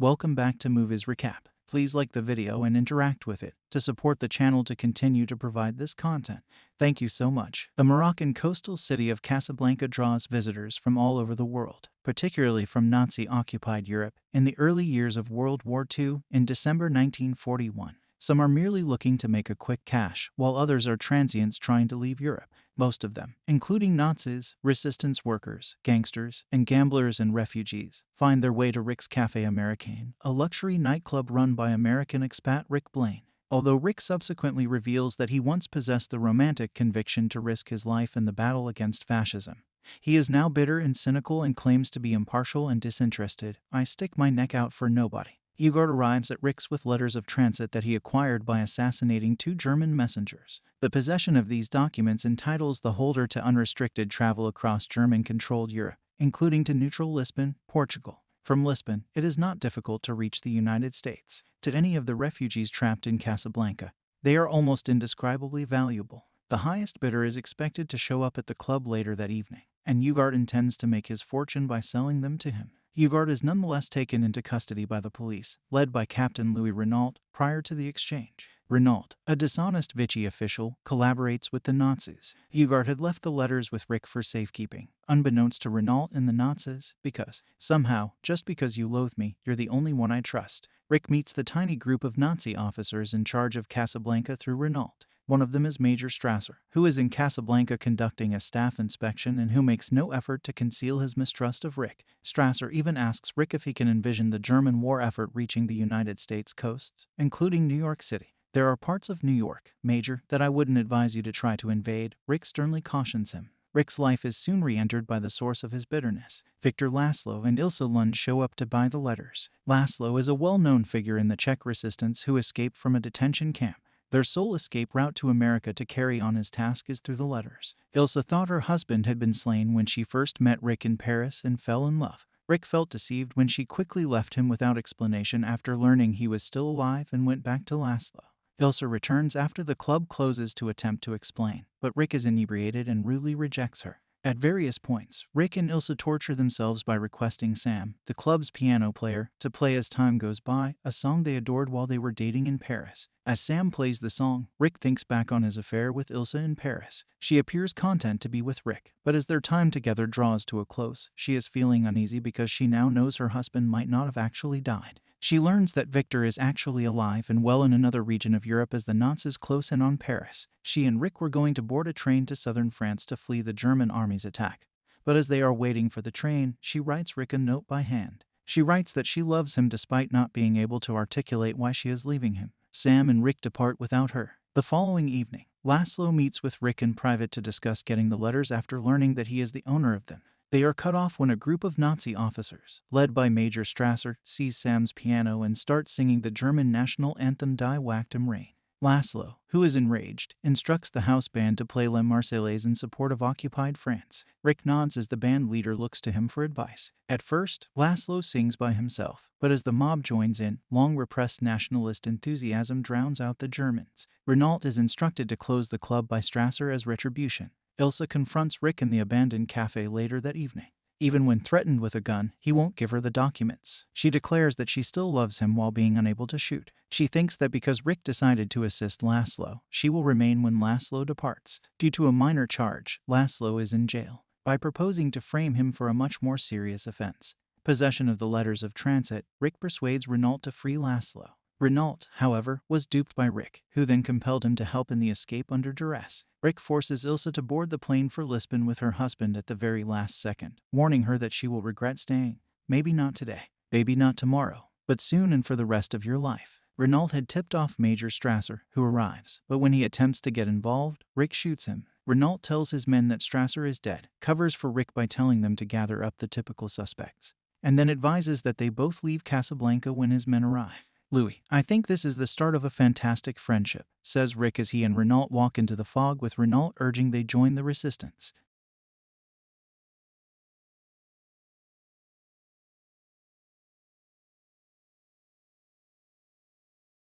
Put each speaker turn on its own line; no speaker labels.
Welcome back to Movies Recap. Please like the video and interact with it to support the channel to continue to provide this content. Thank you so much. The Moroccan coastal city of Casablanca draws visitors from all over the world, particularly from Nazi-occupied Europe in the early years of World War II in December 1941. Some are merely looking to make a quick cash, while others are transients trying to leave Europe. Most of them, including Nazis, resistance workers, gangsters, and gamblers and refugees, find their way to Rick's Café Américain, a luxury nightclub run by American expat Rick Blaine. Although Rick subsequently reveals that he once possessed the romantic conviction to risk his life in the battle against fascism, he is now bitter and cynical and claims to be impartial and disinterested. I stick my neck out for nobody. Ugart arrives at Rick's with letters of transit that he acquired by assassinating 2 German messengers. The possession of these documents entitles the holder to unrestricted travel across German-controlled Europe, including to neutral Lisbon, Portugal. From Lisbon, it is not difficult to reach the United States. To any of the refugees trapped in Casablanca, they are almost indescribably valuable. The highest bidder is expected to show up at the club later that evening, and Ugart intends to make his fortune by selling them to him. Ugart is nonetheless taken into custody by the police, led by Captain Louis Renault, prior to the exchange. Renault, a dishonest Vichy official, collaborates with the Nazis. Ugart had left the letters with Rick for safekeeping, unbeknownst to Renault and the Nazis, because, somehow, just because you loathe me, you're the only one I trust. Rick meets the tiny group of Nazi officers in charge of Casablanca through Renault. One of them is Major Strasser, who is in Casablanca conducting a staff inspection and who makes no effort to conceal his mistrust of Rick. Strasser even asks Rick if he can envision the German war effort reaching the United States coasts, including New York City. There are parts of New York, Major, that I wouldn't advise you to try to invade, Rick sternly cautions him. Rick's life is soon re-entered by the source of his bitterness. Victor Laszlo and Ilse Lund show up to buy the letters. Laszlo is a well-known figure in the Czech resistance who escaped from a detention camp. Their sole escape route to America to carry on his task is through the letters. Ilse thought her husband had been slain when she first met Rick in Paris and fell in love. Rick felt deceived when she quickly left him without explanation after learning he was still alive and went back to Laszlo. Ilse returns after the club closes to attempt to explain, but Rick is inebriated and rudely rejects her. At various points, Rick and Ilse torture themselves by requesting Sam, the club's piano player, to play As Time Goes By, a song they adored while they were dating in Paris. As Sam plays the song, Rick thinks back on his affair with Ilse in Paris. She appears content to be with Rick, but as their time together draws to a close, she is feeling uneasy because she now knows her husband might not have actually died. She learns that Victor is actually alive and well in another region of Europe as the Nazis close in on Paris. She and Rick were going to board a train to southern France to flee the German army's attack. But as they are waiting for the train, she writes Rick a note by hand. She writes that she loves him despite not being able to articulate why she is leaving him. Sam and Rick depart without her. The following evening, Laszlo meets with Rick in private to discuss getting the letters after learning that he is the owner of them. They are cut off when a group of Nazi officers, led by Major Strasser, seize Sam's piano and start singing the German national anthem Die Wacht im Rhein. Laszlo, who is enraged, instructs the house band to play La Marseillaise in support of occupied France. Rick nods as the band leader looks to him for advice. At first, Laszlo sings by himself, but as the mob joins in, long-repressed nationalist enthusiasm drowns out the Germans. Renault is instructed to close the club by Strasser as retribution. Ilse confronts Rick in the abandoned cafe later that evening. Even when threatened with a gun, he won't give her the documents. She declares that she still loves him while being unable to shoot. She thinks that because Rick decided to assist Laszlo, she will remain when Laszlo departs. Due to a minor charge, Laszlo is in jail. By proposing to frame him for a much more serious offense, possession of the letters of transit, Rick persuades Renault to free Laszlo. Renault, however, was duped by Rick, who then compelled him to help in the escape under duress. Rick forces Ilse to board the plane for Lisbon with her husband at the very last second, warning her that she will regret staying. Maybe not today, maybe not tomorrow, but soon and for the rest of your life. Renault had tipped off Major Strasser, who arrives, but when he attempts to get involved, Rick shoots him. Renault tells his men that Strasser is dead, covers for Rick by telling them to gather up the typical suspects, and then advises that they both leave Casablanca when his men arrive. Louis, I think this is the start of a fantastic friendship, says Rick as he and Renault walk into the fog with Renault urging they join the resistance.